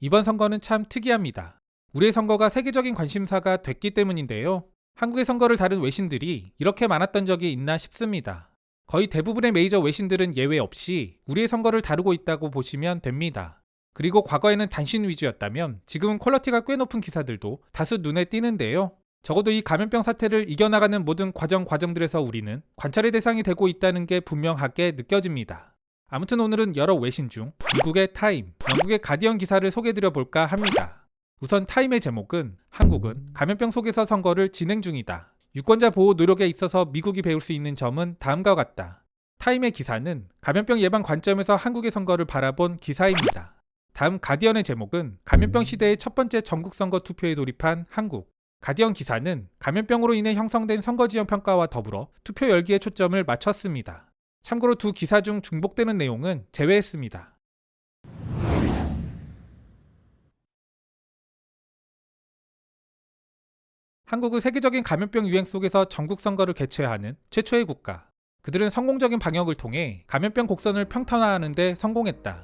이번 선거는 참 특이합니다. 우리의 선거가 세계적인 관심사가 됐기 때문인데요. 한국의 선거를 다룬 외신들이 이렇게 많았던 적이 있나 싶습니다. 거의 대부분의 메이저 외신들은 예외 없이 우리의 선거를 다루고 있다고 보시면 됩니다. 그리고 과거에는 단신 위주였다면 지금은 퀄리티가 꽤 높은 기사들도 다수 눈에 띄는데요. 적어도 이 감염병 사태를 이겨나가는 모든 과정들에서 우리는 관찰의 대상이 되고 있다는 게 분명하게 느껴집니다. 아무튼 오늘은 여러 외신 중 미국의 타임, 영국의 가디언 기사를 소개해드려 볼까 합니다. 우선 타임의 제목은 한국은 감염병 속에서 선거를 진행 중이다. 유권자 보호 노력에 있어서 미국이 배울 수 있는 점은 다음과 같다. 타임의 기사는 감염병 예방 관점에서 한국의 선거를 바라본 기사입니다. 다음 가디언의 제목은 감염병 시대의 첫 번째 전국 선거 투표에 돌입한 한국. 가디언 기사는 감염병으로 인해 형성된 선거 지형 평가와 더불어 투표 열기에 초점을 맞췄습니다. 참고로 두 기사 중 중복되는 내용은 제외했습니다. 한국은 세계적인 감염병 유행 속에서 전국 선거를 개최하는 최초의 국가. 그들은 성공적인 방역을 통해 감염병 곡선을 평탄화하는 데 성공했다.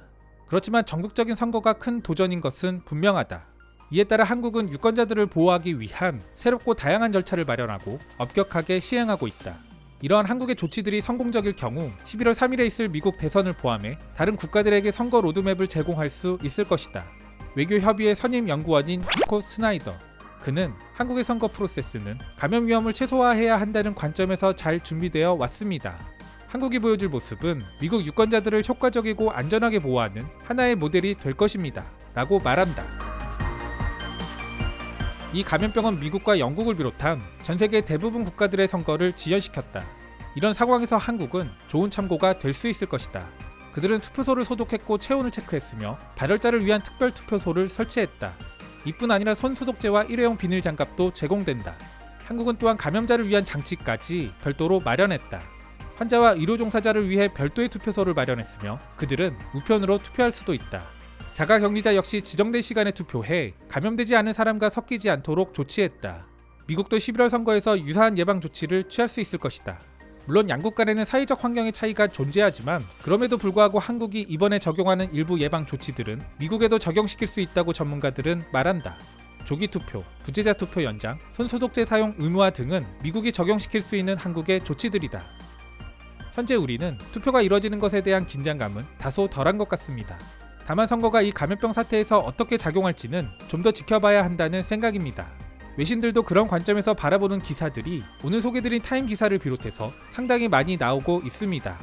그렇지만 전국적인 선거가 큰 도전인 것은 분명하다. 이에 따라 한국은 유권자들을 보호하기 위한 새롭고 다양한 절차를 마련하고 엄격하게 시행하고 있다. 이러한 한국의 조치들이 성공적일 경우 11월 3일에 있을 미국 대선을 포함해 다른 국가들에게 선거 로드맵을 제공할 수 있을 것이다. 외교협의회 선임 연구원인 스콧 스나이더. 그는 한국의 선거 프로세스는 감염 위험을 최소화해야 한다는 관점에서 잘 준비되어 왔습니다. 한국이 보여줄 모습은 미국 유권자들을 효과적이고 안전하게 보호하는 하나의 모델이 될 것입니다. 라고 말한다. 이 감염병은 미국과 영국을 비롯한 전 세계 대부분 국가들의 선거를 지연시켰다. 이런 상황에서 한국은 좋은 참고가 될 수 있을 것이다. 그들은 투표소를 소독했고 체온을 체크했으며 발열자를 위한 특별 투표소를 설치했다. 이뿐 아니라 손 소독제와 일회용 비닐 장갑도 제공된다. 한국은 또한 감염자를 위한 장치까지 별도로 마련했다. 환자와 의료 종사자를 위해 별도의 투표소를 마련했으며 그들은 우편으로 투표할 수도 있다. 자가격리자 역시 지정된 시간에 투표해 감염되지 않은 사람과 섞이지 않도록 조치했다. 미국도 11월 선거에서 유사한 예방 조치를 취할 수 있을 것이다. 물론 양국 간에는 사회적 환경의 차이가 존재하지만 그럼에도 불구하고 한국이 이번에 적용하는 일부 예방 조치들은 미국에도 적용시킬 수 있다고 전문가들은 말한다. 조기 투표, 부재자 투표 연장, 손소독제 사용 의무화 등은 미국이 적용시킬 수 있는 한국의 조치들이다. 현재 우리는 투표가 이뤄지는 것에 대한 긴장감은 다소 덜한 것 같습니다. 다만 선거가 이 감염병 사태에서 어떻게 작용할지는 좀 더 지켜봐야 한다는 생각입니다. 외신들도 그런 관점에서 바라보는 기사들이 오늘 소개드린 타임 기사를 비롯해서 상당히 많이 나오고 있습니다.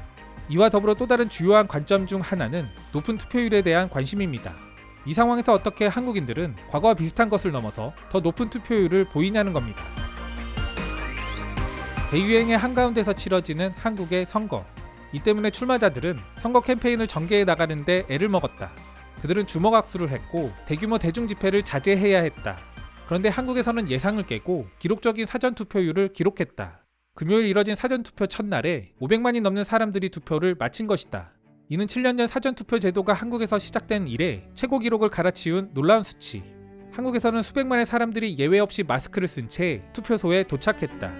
이와 더불어 또 다른 주요한 관점 중 하나는 높은 투표율에 대한 관심입니다. 이 상황에서 어떻게 한국인들은 과거와 비슷한 것을 넘어서 더 높은 투표율을 보이냐는 겁니다. 대유행의 한가운데서 치러지는 한국의 선거. 이 때문에 출마자들은 선거 캠페인을 전개해 나가는데 애를 먹었다. 그들은 주먹악수를 했고 대규모 대중집회를 자제해야 했다. 그런데 한국에서는 예상을 깨고 기록적인 사전투표율을 기록했다. 금요일 이뤄진 사전투표 첫날에 500만이 넘는 사람들이 투표를 마친 것이다. 이는 7년 전 사전투표 제도가 한국에서 시작된 이래 최고 기록을 갈아치운 놀라운 수치. 한국에서는 수백만의 사람들이 예외 없이 마스크를 쓴 채 투표소에 도착했다.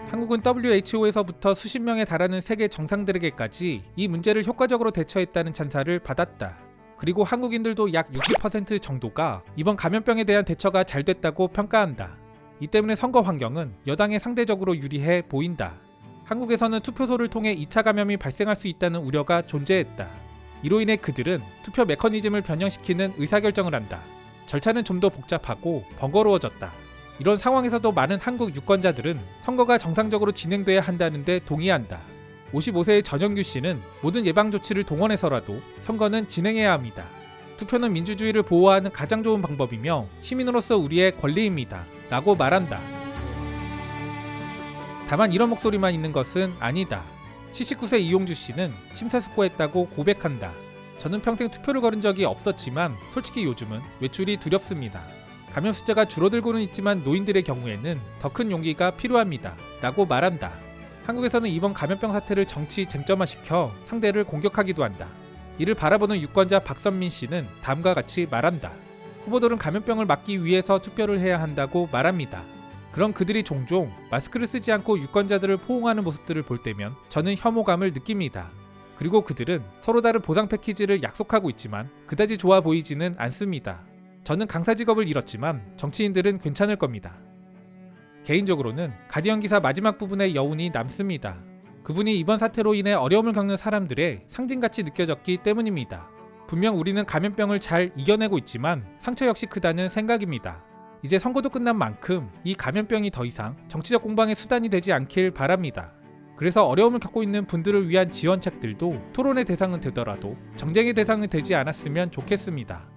한국은 WHO에서부터 수십 명에 달하는 세계 정상들에게까지 이 문제를 효과적으로 대처했다는 찬사를 받았다. 그리고 한국인들도 약 60% 정도가 이번 감염병에 대한 대처가 잘 됐다고 평가한다. 이 때문에 선거 환경은 여당에 상대적으로 유리해 보인다. 한국에서는 투표소를 통해 2차 감염이 발생할 수 있다는 우려가 존재했다. 이로 인해 그들은 투표 메커니즘을 변형시키는 의사결정을 한다. 절차는 좀 더 복잡하고 번거로워졌다. 이런 상황에서도 많은 한국 유권자들은 선거가 정상적으로 진행돼야 한다는 데 동의한다. 55세의 전영규 씨는 모든 예방조치를 동원해서라도 선거는 진행해야 합니다. 투표는 민주주의를 보호하는 가장 좋은 방법이며 시민으로서 우리의 권리입니다. 라고 말한다. 다만 이런 목소리만 있는 것은 아니다. 79세 이용주 씨는 심사숙고했다고 고백한다. 저는 평생 투표를 거른 적이 없었지만 솔직히 요즘은 외출이 두렵습니다. 감염 숫자가 줄어들고는 있지만 노인들의 경우에는 더 큰 용기가 필요합니다. 라고 말한다. 한국에서는 이번 감염병 사태를 정치 쟁점화시켜 상대를 공격하기도 한다. 이를 바라보는 유권자 박선민 씨는 다음과 같이 말한다. 후보들은 감염병을 막기 위해서 투표를 해야 한다고 말합니다. 그런 그들이 종종 마스크를 쓰지 않고 유권자들을 포옹하는 모습들을 볼 때면 저는 혐오감을 느낍니다. 그리고 그들은 서로 다른 보상 패키지를 약속하고 있지만 그다지 좋아 보이지는 않습니다. 저는 강사 직업을 잃었지만 정치인들은 괜찮을 겁니다. 개인적으로는 가디언 기사 마지막 부분의 여운이 남습니다. 그분이 이번 사태로 인해 어려움을 겪는 사람들의 상징같이 느껴졌기 때문입니다. 분명 우리는 감염병을 잘 이겨내고 있지만 상처 역시 크다는 생각입니다. 이제 선거도 끝난 만큼 이 감염병이 더 이상 정치적 공방의 수단이 되지 않길 바랍니다. 그래서 어려움을 겪고 있는 분들을 위한 지원책들도 토론의 대상은 되더라도 정쟁의 대상은 되지 않았으면 좋겠습니다.